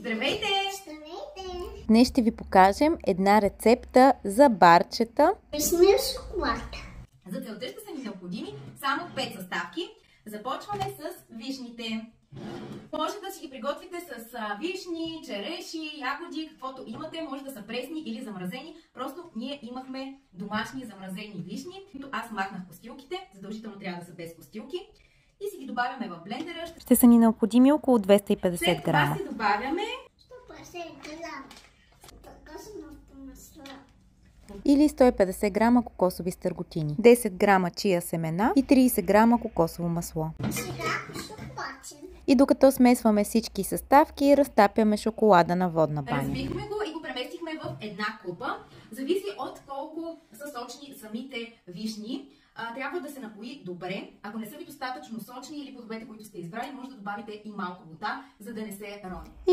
Здравейте! Здравейте! Днес ще ви покажем една рецепта за барчета. Вишни шоколад. За целта ще са ни необходими само 5 съставки. Започваме с вишните. Може да си ги приготвите с вишни, череши, ягоди, каквото имате. Може да са пресни или замразени. Просто ние имахме домашни замразени вишни, които аз махнах костилките. Задължително трябва да са без костилки. И си ги добавяме в блендера. Ще са ни необходими около 250 След грама. това си добавяме 150 грама. Кокосовото масло. Или 150 грама кокосови стърготини, 10 грама чия семена и 30 грама кокосово масло. Сега шоколадче. И докато смесваме всички съставки, разтапяме шоколада на водна баня. разбихме го и го преместихме в една купа. Зависи от колко са сочни самите вишни. Трябва да се напои добре. Ако не са ви достатъчно сочни или плодовете, които сте избрали, може да добавите и малко вода, за да не се рони. И